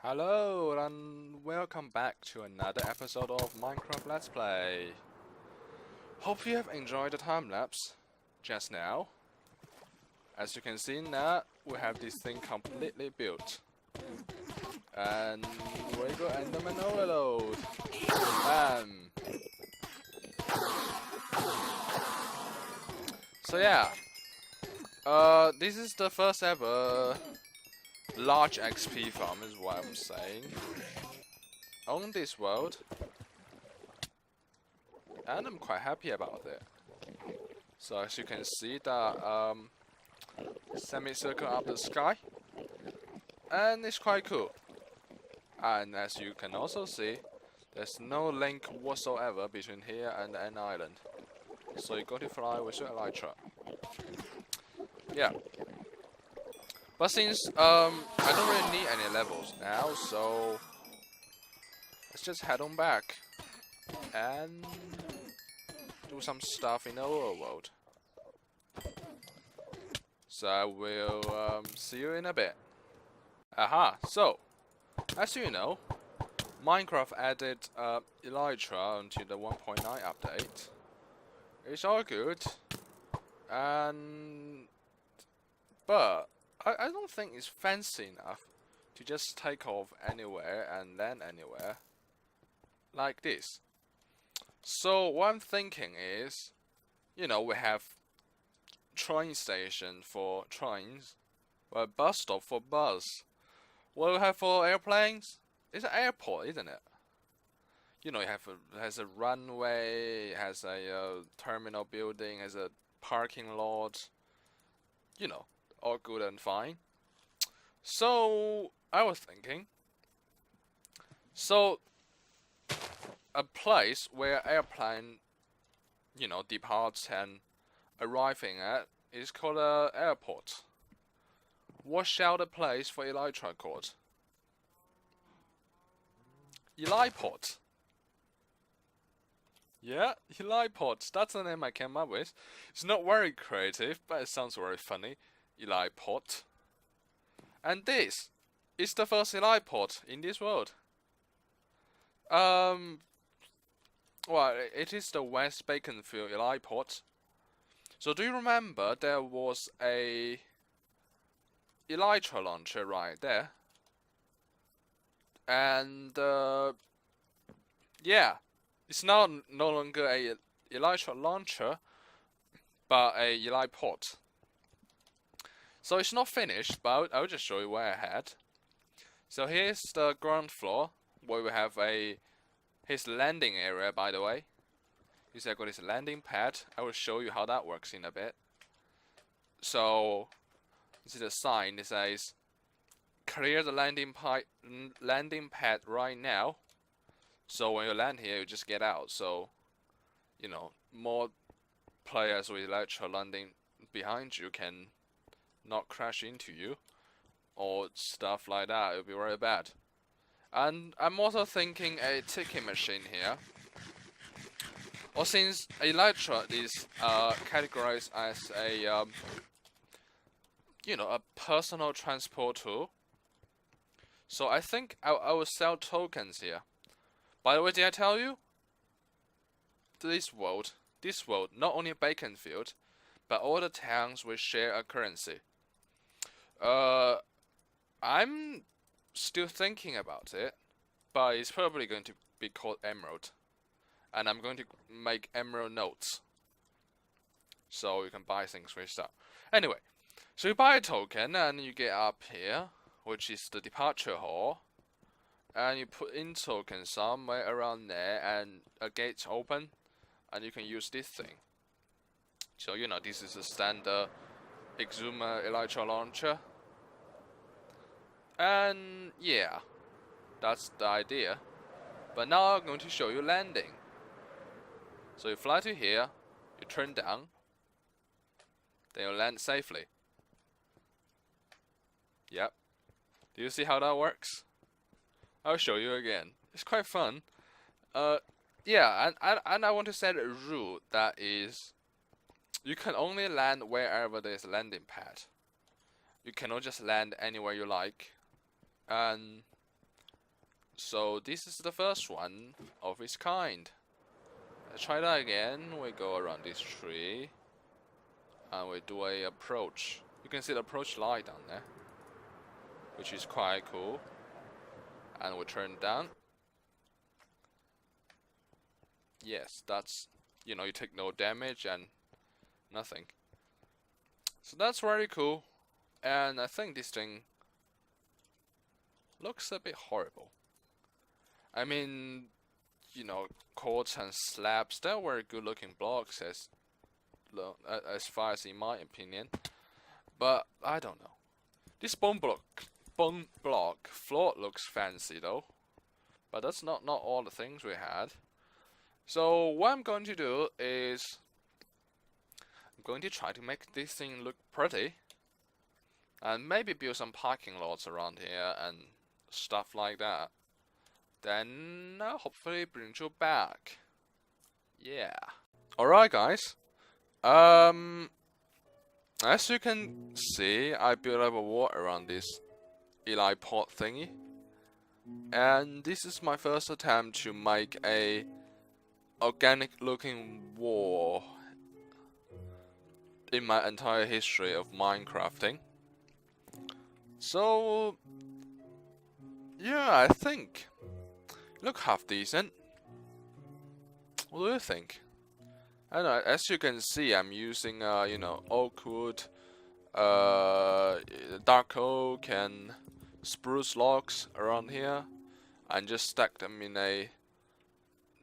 Hello and welcome back to another episode of Minecraft Let's Play. Hope you have enjoyed the time lapse just now. As you can see now, we have this thing completely built. And we go Enderman overload. Bam. So yeah, this is the first ever large XP farm is what I'm saying on this world, and I'm quite happy about it. So as you can see that semicircle up the sky, and it's quite cool. And as you can also see, there's no link whatsoever between here and an island, so you got to fly with your elytra. Yeah. But since I don't really need any levels now, so let's just head on back and do some stuff in the overworld. So I will see you in a bit. Aha, so as you know, Minecraft added elytra onto the 1.9 update. It's all good, but I don't think it's fancy enough to just take off anywhere and land anywhere like this. So what I'm thinking is, you know, we have train station for trains, well, bus stop for bus. What do we have for airplanes? It's an airport, isn't it? You know, it has a runway, it has a terminal building, has a parking lot. You know, all good and fine. So I was thinking, so a place where airplane, you know, departs and arriving at is called an airport. What shall the place for elytra called? Elyport. Yeah, Elyport. That's the name I came up with. It's not very creative, but it sounds very funny. Elyport. And this is the first Elyport in this world. Well, it is the West Baconfield Elyport. So do you remember there was a elytra launcher right there? And yeah, it's now no longer a elytra launcher, but a Elyport. So it's not finished, but I'll just show you what I had. So here's the ground floor, where we have his landing area, by the way. He's got his landing pad. I will show you how that works in a bit. So this is a sign that says, clear the landing pad right now. So when you land here, you just get out. So, you know, more players with elytra landing behind you can not crash into you or stuff like that. It'll be very bad. And I'm also thinking a ticket machine here. Or since elytra is categorized as a you know, a personal transport tool, so I think I will sell tokens here. By the way, did I tell you? This world, not only Baconfield, but all the towns will share a currency. I'm still thinking about it, but it's probably going to be called Emerald. And I'm going to make Emerald notes, so you can buy things with stuff. Anyway, so you buy a token and you get up here, which is the departure hall, and you put in token somewhere around there, and a gate open, and you can use this thing. So you know, this is a standard Exuma elytra launcher, and yeah, that's the idea. But now I'm going to show you landing. So you fly to here, you turn down, then you land safely. Yep. Do you see how that works? I'll show you again. It's quite fun. Yeah, and I want to set a rule that is, you can only land wherever there's a landing pad. You cannot just land anywhere you like. And So this is the first one of its kind. Let's try that again. We go around this tree and we do a approach. You can see the approach light down there, which is quite cool. And we turn down. Yes, that's, you know, you take no damage and nothing. So that's very cool. And I think this thing looks a bit horrible. I mean, you know, quartz and slabs, they're very good looking blocks as far as in my opinion. But I don't know. This bone block floor looks fancy though. But that's not all the things we had. So what I'm going to do is I'm going to try to make this thing look pretty. And maybe build some parking lots around here and stuff like that. Then hopefully bring you back. Yeah. Alright guys. As you can see, I built up a wall around this Eli pot thingy. And this is my first attempt to make a organic looking wall in my entire history of Minecrafting. So yeah, I think look half decent. What do you think? I don't know, as you can see, I'm using you know, oak wood, dark oak and spruce logs around here, and just stack them in a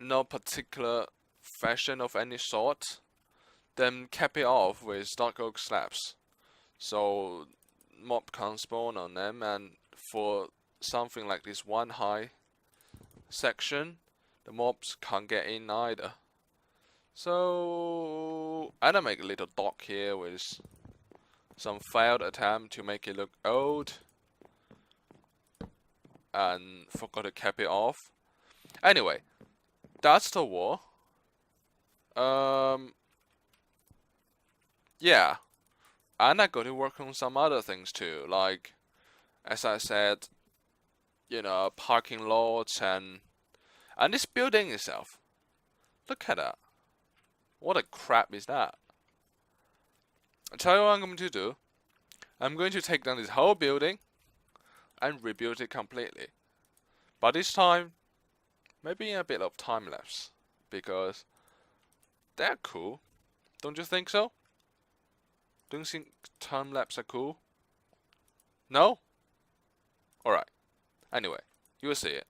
no particular fashion of any sort. Then cap it off with dark oak slabs, so mob can't spawn on them. And for something like this one high section, the mobs can't get in either. So and I make a little dock here with some failed attempt to make it look old, and forgot to cap it off. Anyway, that's the wall. Yeah, and I got to work on some other things too, like as I said, you know, parking lots and this building itself. Look at that. What a crap is that? I'll tell you what I'm going to do. I'm going to take down this whole building and rebuild it completely. But this time, maybe in a bit of time lapse, because they're cool. Don't you think so? Don't you think time lapse are cool? No? Alright. Anyway, you will see it.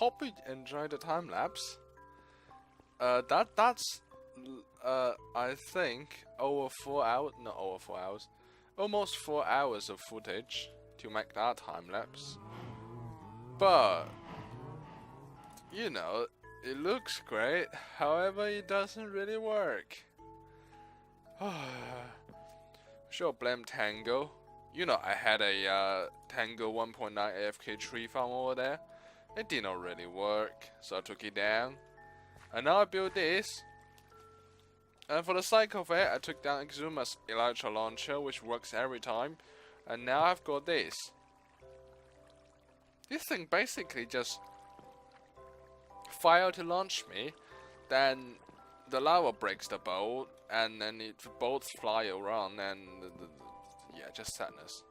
hope you enjoyed the time lapse. That's I think over 4 hours, not over 4 hours, almost 4 hours of footage to make that time lapse. But you know, it looks great. However, it doesn't really work. Sure, blame Tango. You know, I had a Tango 1.9 AFK tree farm over there. It did not really work, so I took it down. And now I built this. And for the sake of it, I took down Xuma's Elytra launcher, which works every time. And now I've got this. This thing basically just fire to launch me, then the lava breaks the boat, and then it boats fly around, and yeah, just sadness.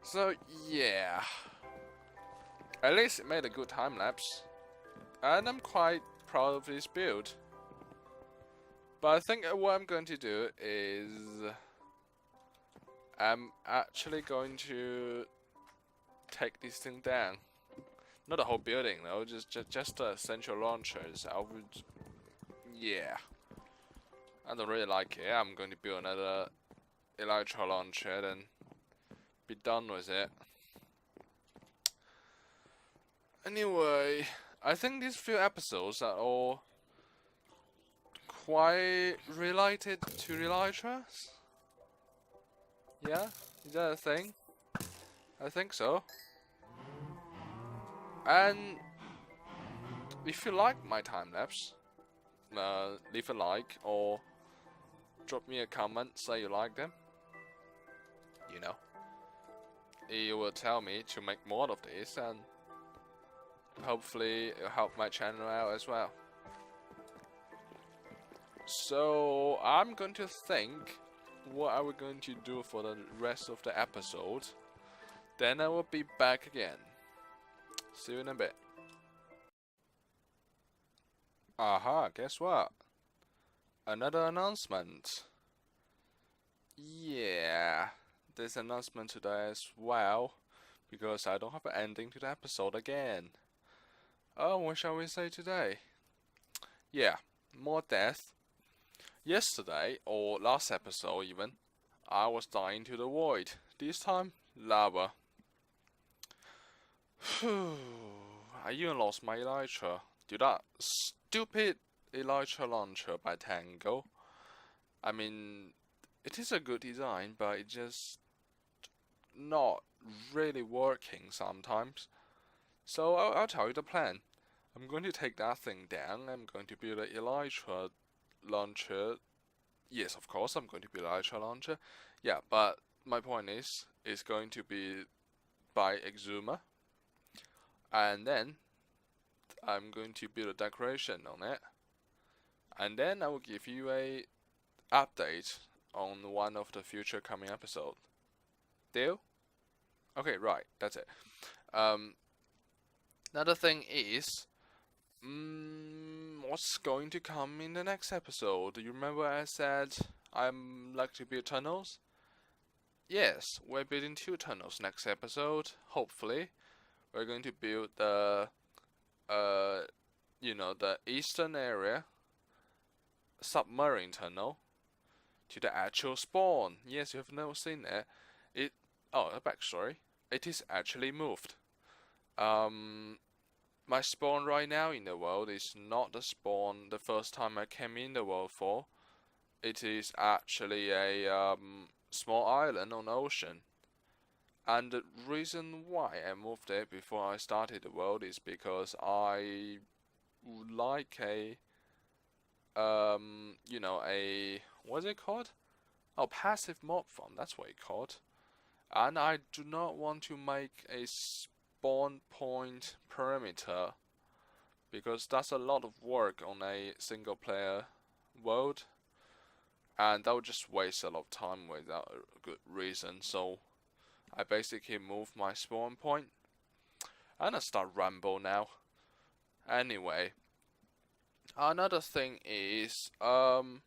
So yeah, at least it made a good time lapse, and I'm quite proud of this build. But I think what I'm going to do is I'm actually going to take this thing down. Not the whole building though, just the central launchers. I would, yeah. I don't really like it. I'm going to build another Elytra launcher, then be done with it. Anyway, I think these few episodes are all quite related to Elytras. Yeah, is that a thing? I think so. And if you like my time lapse, leave a like or drop me a comment, say you like them. You know, it will tell me to make more of this, and hopefully it'll help my channel out as well. So I'm going to think what are we going to do for the rest of the episode. Then I will be back again. See you in a bit. Aha, guess what? Another announcement. Yeah, this announcement today as well, because I don't have an ending to the episode again. Oh, what shall we say today? Yeah, more death. Yesterday, or last episode even, I was dying to the void. This time, lava. I even lost my Elytra to that stupid Elytra launcher by Tango. I mean, it is a good design, but it's just not really working sometimes. So I'll tell you the plan. I'm going to take that thing down. I'm going to build an Elytra launcher. Yes, of course, I'm going to build an Elytra launcher. Yeah, but my point is, it's going to be by Xuma. And then I'm going to build a decoration on it, and then I will give you a update on one of the future coming episodes. Deal? Okay, right, that's it. Another thing is, what's going to come in the next episode? Do you remember I said I'm like to build tunnels? Yes, we're building 2 tunnels next episode, hopefully. We're going to build the, you know, the eastern area submarine tunnel to the actual spawn. Yes, you have never seen it. Oh, a backstory. It is actually moved. My spawn right now in the world is not the spawn the first time I came in the world for. It is actually a small island on the ocean. And the reason why I moved it before I started the world is because I would like a, you know, what's it called? Oh, passive mob farm, that's what it's called. And I do not want to make a spawn point perimeter, because that's a lot of work on a single player world. And that would just waste a lot of time without a good reason, so I basically moved my spawn point. And I start ramble now. Anyway, another thing is, tell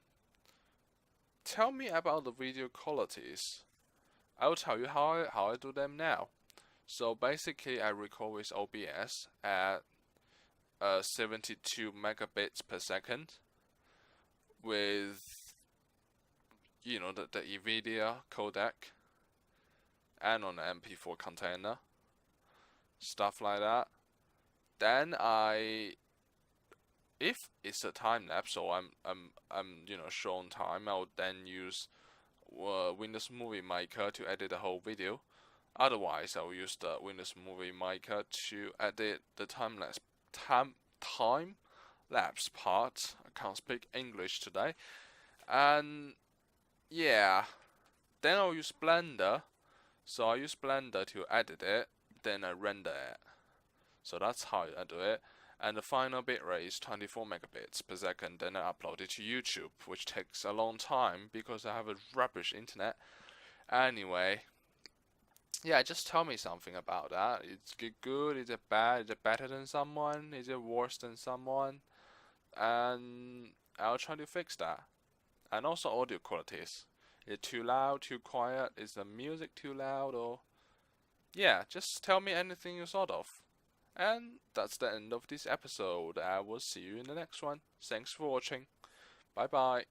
me about the video qualities. I'll tell you how I do them now. So basically, I record with OBS at 72 megabits per second with the NVIDIA codec and on the MP4 container, stuff like that. Then if it's a time lapse, so I'm showing time, I'll then use Windows Movie Maker to edit the whole video. Otherwise, I'll use the Windows Movie Maker to edit the time lapse part. I can't speak English today. And yeah, then I'll use Blender. So I use Blender to edit it, then I render it. So that's how I do it. And the final bitrate is 24 megabits per second. Then I upload it to YouTube, which takes a long time because I have a rubbish internet. Anyway, yeah, just tell me something about that. Is it good? Is it bad? Is it better than someone? Is it worse than someone? And I'll try to fix that. And also audio qualities. Is it too loud, too quiet? Is the music too loud? Or yeah, just tell me anything you thought of. And that's the end of this episode. I will see you in the next one. Thanks for watching. Bye bye.